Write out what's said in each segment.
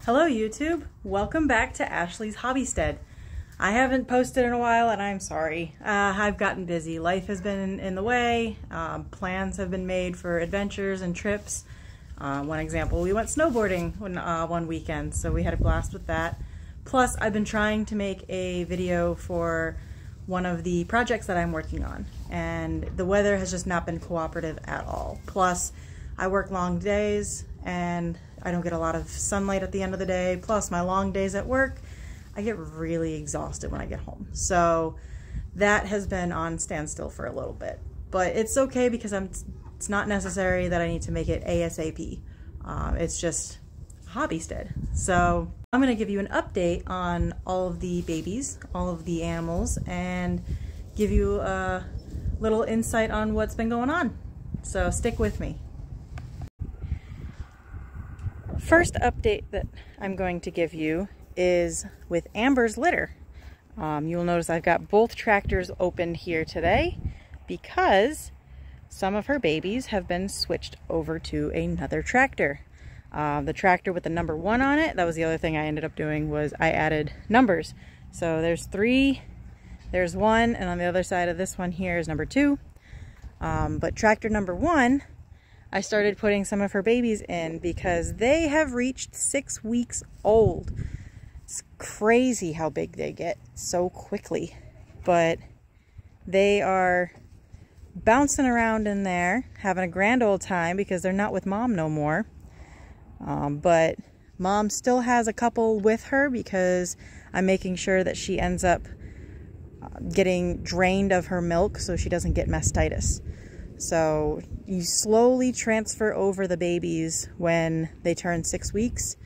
Hello YouTube, welcome back to Ashley's Hobbystead. I haven't posted in a while and I'm sorry. I've gotten busy. Life has been in the way. Plans have been made for adventures and trips. One example, we went snowboarding one weekend, so we had a blast with that. Plus, I've been trying to make a video for one of the projects that I'm working on, and the weather has just not been cooperative at all. Plus, I work long days and I don't get a lot of sunlight at the end of the day. Plus, my long days at work, I get really exhausted when I get home. So that has been on standstill for a little bit. But it's okay because it's not necessary that I need to make it ASAP. It's just Hobbystead. So I'm going to give you an update on all of the babies, all of the animals, and give you a little insight on what's been going on. So stick with me. First update that I'm going to give you is with Amber's litter. You'll notice I've got both tractors opened here today because some of her babies have been switched over to another tractor. The tractor with the number 1 on it, that was the other thing I ended up doing, was I added numbers. So there's 3, there's 1, and on the other side of this one here is number 2. But tractor number 1, I started putting some of her babies in because they have reached 6 weeks old. It's crazy how big they get so quickly, but they are bouncing around in there, having a grand old time because they're not with mom no more. But mom still has a couple with her because I'm making sure that she ends up getting drained of her milk so she doesn't get mastitis. So you slowly transfer over the babies when they turn 6 weeks.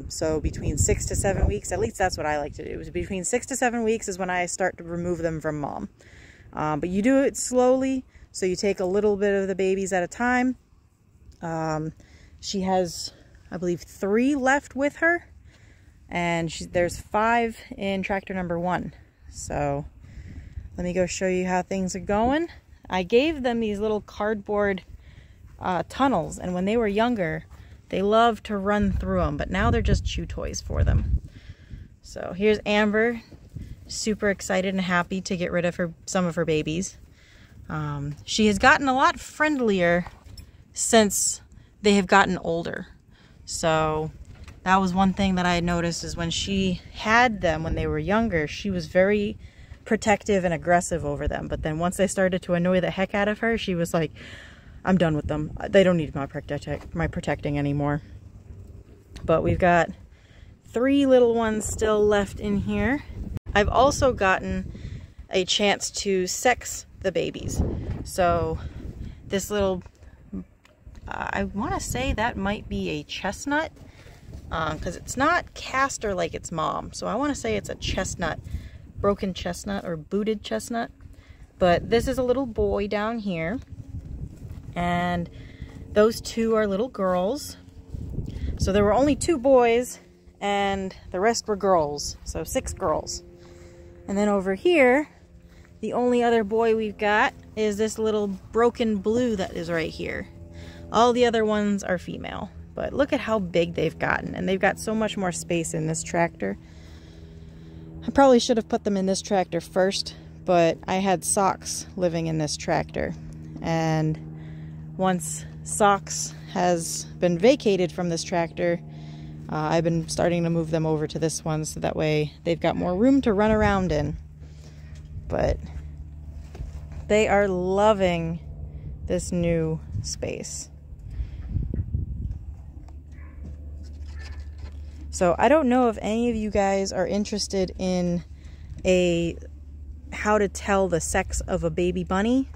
So between 6 to 7 weeks, at least that's what I like to do. Between 6 to 7 weeks is when I start to remove them from mom. But you do it slowly, so you take a little bit of the babies at a time. She has, I believe, 3 left with her, and there's 5 in tractor number 1. So let me go show you how things are going. I gave them these little cardboard tunnels, and when they were younger, they loved to run through them, but now they're just chew toys for them. So here's Amber, super excited and happy to get rid of some of her babies. She has gotten a lot friendlier since they have gotten older. So that was one thing that I had noticed, is when she had them when they were younger, she was very protective and aggressive over them. But then once they started to annoy the heck out of her, she was like, I'm done with them. They don't need my protecting anymore. But we've got 3 little ones still left in here. I've also gotten a chance to sex the babies. So this little, I want to say that might be a chestnut, because it's not caster like its mom. So I want to say it's a chestnut, broken chestnut or booted chestnut. But this is a little boy down here, and those 2 are little girls. So there were only 2 boys and the rest were girls, so 6 girls. And then over here, the only other boy we've got is this little broken blue that is right here. All the other ones are female, but look at how big they've gotten, and they've got so much more space in this tractor. I probably should have put them in this tractor first, but I had Socks living in this tractor, and once Socks has been vacated from this tractor, I've been starting to move them over to this one so that way they've got more room to run around in. But they are loving this new space. So I don't know if any of you guys are interested in how to tell the sex of a baby bunny,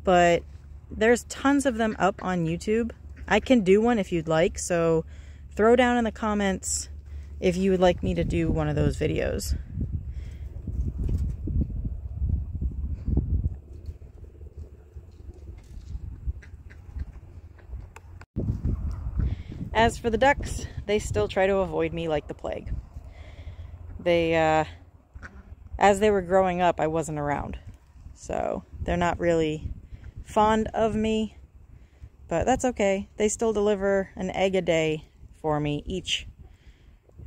but there's tons of them up on YouTube. I can do one if you'd like, so throw down in the comments if you would like me to do one of those videos. As for the ducks, they still try to avoid me like the plague. As they were growing up, I wasn't around, so they're not really fond of me, but that's okay. They still deliver an egg a day for me each.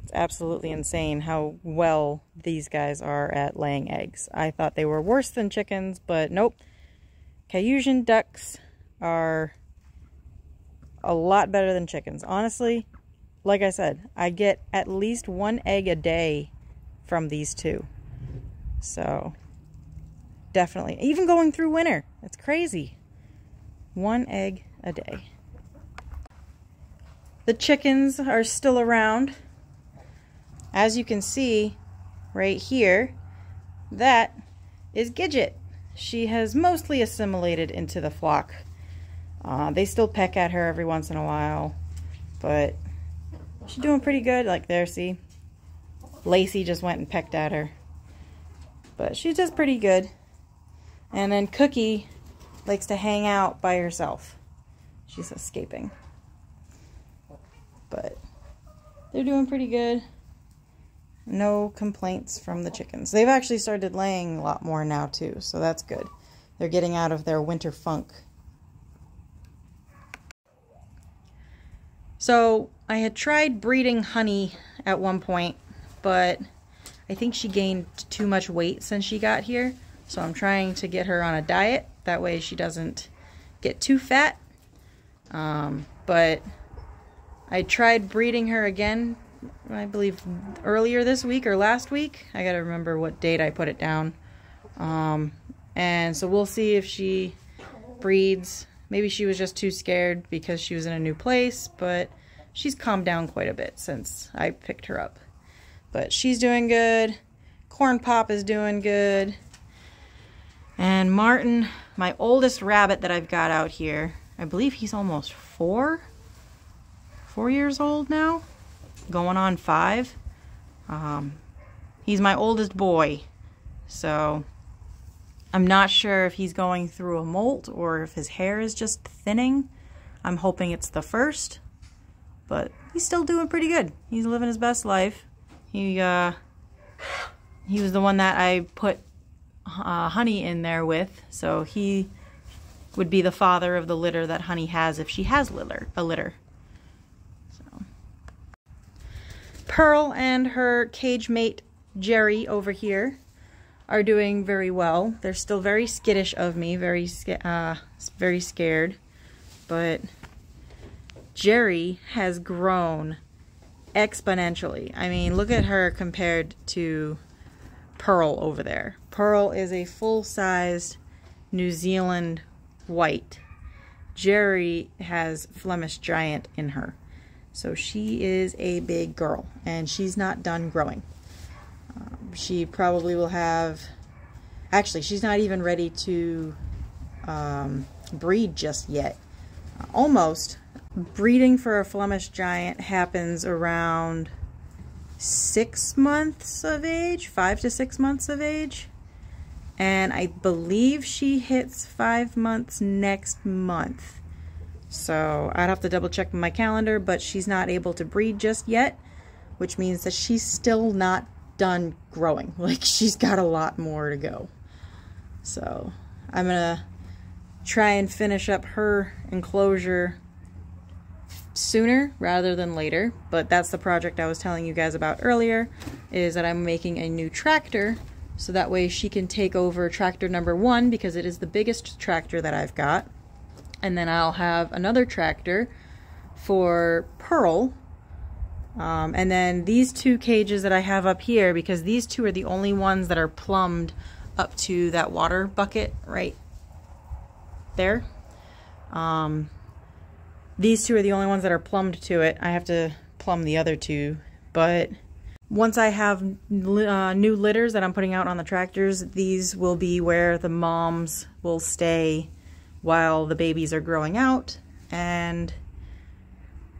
It's absolutely insane how well these guys are at laying eggs. I thought they were worse than chickens, but nope. Cayusian ducks are a lot better than chickens. Honestly, like I said, I get at least 1 egg a day from these two. So, definitely. Even going through winter. It's crazy. 1 egg a day. The chickens are still around. As you can see right here, that is Gidget. She has mostly assimilated into the flock. They still peck at her every once in a while, but she's doing pretty good. Like there, see? Lacey just went and pecked at her. But she does pretty good. And then Cookie likes to hang out by herself. She's escaping. But they're doing pretty good. No complaints from the chickens. They've actually started laying a lot more now too, so that's good. They're getting out of their winter funk. So I had tried breeding Honey at one point, but I think she gained too much weight since she got here. So I'm trying to get her on a diet. That way she doesn't get too fat. But I tried breeding her again, I believe earlier this week or last week. I gotta remember what date I put it down. And so we'll see if she breeds. Maybe she was just too scared because she was in a new place, but she's calmed down quite a bit since I picked her up. But she's doing good. Corn Pop is doing good. And Martin, my oldest rabbit that I've got out here, I believe he's almost 4 years old now, going on 5. He's my oldest boy, so I'm not sure if he's going through a molt or if his hair is just thinning. I'm hoping it's the first, but he's still doing pretty good. He's living his best life. He was the one that I put Honey in there with, so he would be the father of the litter that Honey has if she has a litter. So. Pearl and her cage mate Jerry over here are doing very well. They're still very skittish of me, very scared, but Jerry has grown exponentially. I mean, look at her compared to Pearl over there. Pearl is a full-sized New Zealand white. Jerry has Flemish Giant in her. So she is a big girl, and she's not done growing. She probably will have... Actually, she's not even ready to breed just yet. Almost. Breeding for a Flemish Giant happens around 6 months of age, 5 to 6 months of age. And I believe she hits 5 months next month. So I'd have to double check my calendar, but she's not able to breed just yet, which means that she's still not done growing. Like, she's got a lot more to go. So I'm gonna try and finish up her enclosure sooner rather than later, but that's the project I was telling you guys about earlier, is that I'm making a new tractor so that way she can take over tractor number 1, because it is the biggest tractor that I've got. And then I'll have another tractor for Pearl. And then these 2 cages that I have up here, because these 2 are the only ones that are plumbed up to that water bucket right there. These 2 are the only ones that are plumbed to it. I have to plumb the other 2, but once I have new litters that I'm putting out on the tractors, these will be where the moms will stay while the babies are growing out. And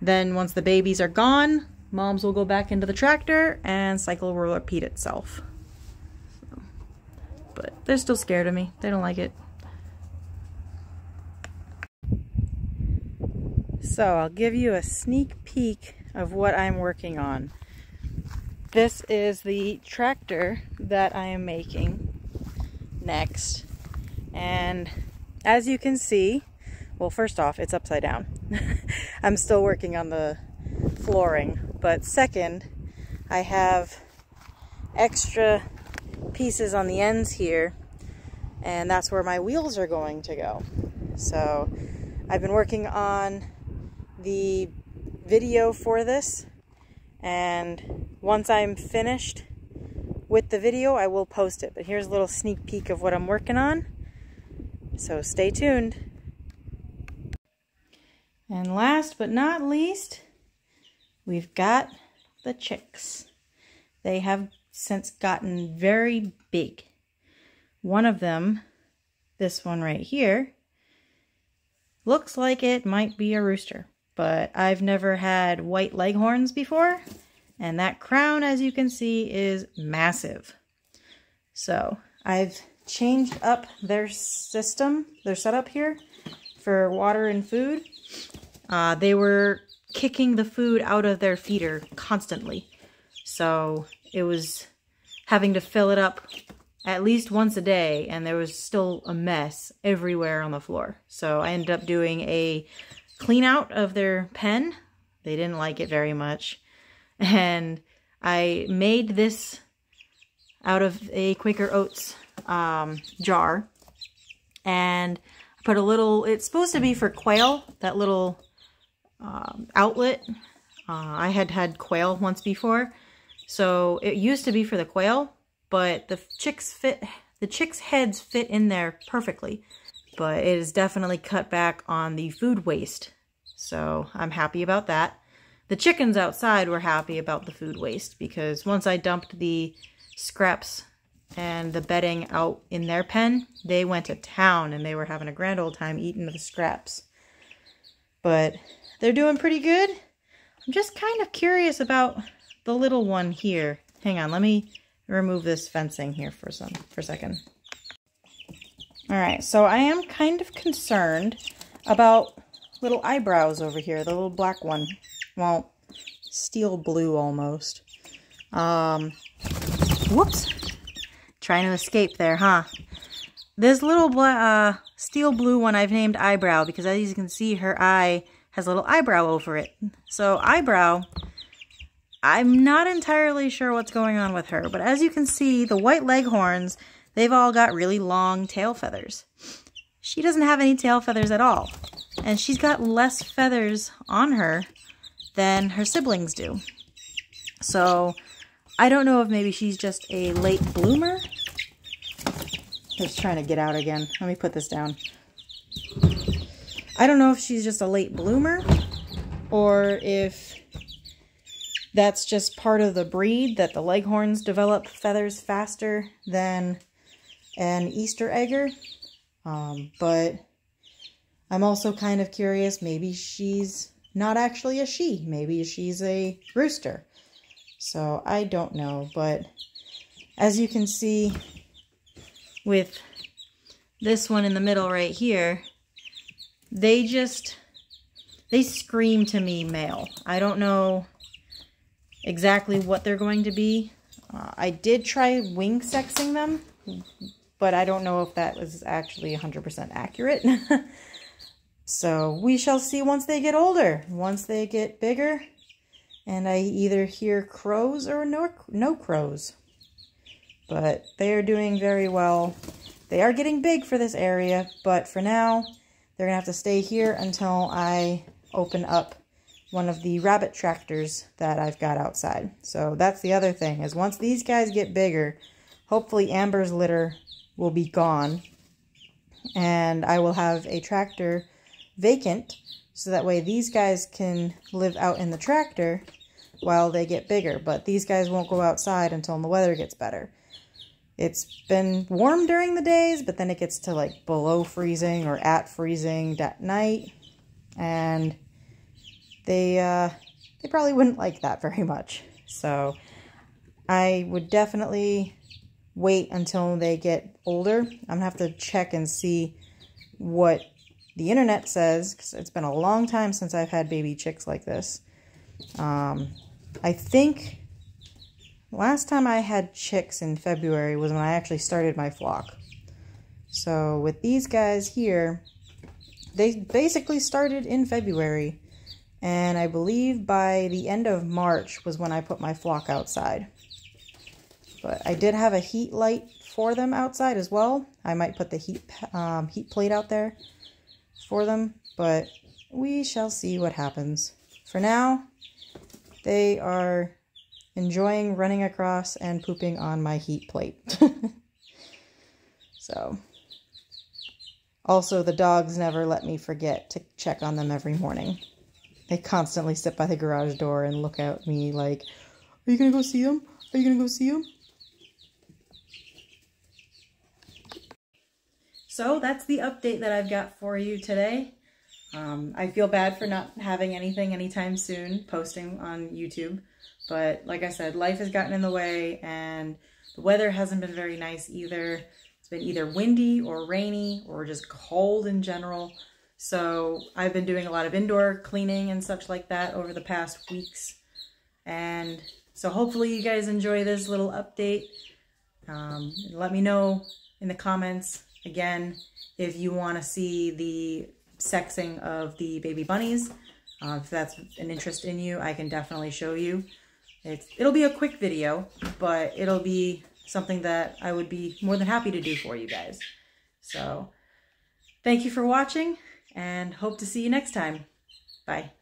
then once the babies are gone, moms will go back into the tractor and cycle will repeat itself. So, but they're still scared of me. They don't like it. So I'll give you a sneak peek of what I'm working on. This is the tractor that I am making next. And as you can see, well, first off, it's upside down. I'm still working on the flooring, but second, I have extra pieces on the ends here, and that's where my wheels are going to go. So I've been working on the video for this, and once I'm finished with the video, I will post it. But here's a little sneak peek of what I'm working on, so stay tuned. And last but not least, we've got the chicks. They have since gotten very big. One of them, this one right here, looks like it might be a rooster, but I've never had white leghorns before, and that crown, as you can see, is massive. So I've changed up their system, their setup here for water and food. They were kicking the food out of their feeder constantly, so it was having to fill it up at least once a day, and there was still a mess everywhere on the floor. So I ended up doing a clean out of their pen. They didn't like it very much, and I made this out of a Quaker Oats jar, and I put a little, it's supposed to be for quail, that little outlet. I had quail once before, so it used to be for the quail, but the chicks' heads fit in there perfectly, but it is definitely cut back on the food waste, so I'm happy about that. The chickens outside were happy about the food waste, because once I dumped the scraps and the bedding out in their pen, they went to town and they were having a grand old time eating the scraps. But they're doing pretty good. I'm just kind of curious about the little one here. Hang on, let me remove this fencing here for a second. Alright, so I am kind of concerned about little eyebrows over here, the little black one. Well, steel blue almost. Whoops. Trying to escape there, huh? This little steel blue one I've named Eyebrow because, as you can see, her eye has a little eyebrow over it. So Eyebrow, I'm not entirely sure what's going on with her, but as you can see, the white leghorns, they've all got really long tail feathers. She doesn't have any tail feathers at all, and she's got less feathers on her than her siblings do. So I don't know if maybe she's just a late bloomer. Just trying to get out again. Let me put this down. I don't know if she's just a late bloomer, or if that's just part of the breed, that the leghorns develop feathers faster than an Easter egger. But I'm also kind of curious, maybe she's not actually a she. Maybe she's a rooster. So I don't know, but as you can see with this one in the middle right here, they scream to me male. I don't know exactly what they're going to be. I did try wing sexing them, but I don't know if that was actually 100% accurate. So we shall see once they get older, once they get bigger, and I either hear crows or no crows. But they are doing very well. They are getting big for this area, but for now, they're going to have to stay here until I open up one of the rabbit tractors that I've got outside. So that's the other thing, is once these guys get bigger, hopefully Amber's litter will be gone, and I will have a tractor vacant, so that way these guys can live out in the tractor while they get bigger. But these guys won't go outside until the weather gets better. It's been warm during the days, but then it gets to like below freezing or at freezing at night, and they probably wouldn't like that very much. So I would definitely wait until they get older. I'm gonna have to check and see what the internet says, because it's been a long time since I've had baby chicks like this. I think last time I had chicks in February was when I actually started my flock. So with these guys here, they basically started in February, And I believe by the end of March was when I put my flock outside. But I did have a heat light for them outside as well. I might put the heat plate out there for them, but we shall see what happens. For now, they are enjoying running across and pooping on my heat plate. So, also the dogs never let me forget to check on them every morning. They constantly sit by the garage door and look at me like, are you gonna go see them? Are you gonna go see them? So that's the update that I've got for you today. I feel bad for not having anything anytime soon posting on YouTube, but like I said, life has gotten in the way and the weather hasn't been very nice either. It's been either windy or rainy or just cold in general. So I've been doing a lot of indoor cleaning and such like that over the past weeks. And so hopefully you guys enjoy this little update. Let me know in the comments again if you want to see the sexing of the baby bunnies. If that's an interest in you, I can definitely show you. It'll be a quick video, but it'll be something that I would be more than happy to do for you guys. So thank you for watching and hope to see you next time. Bye.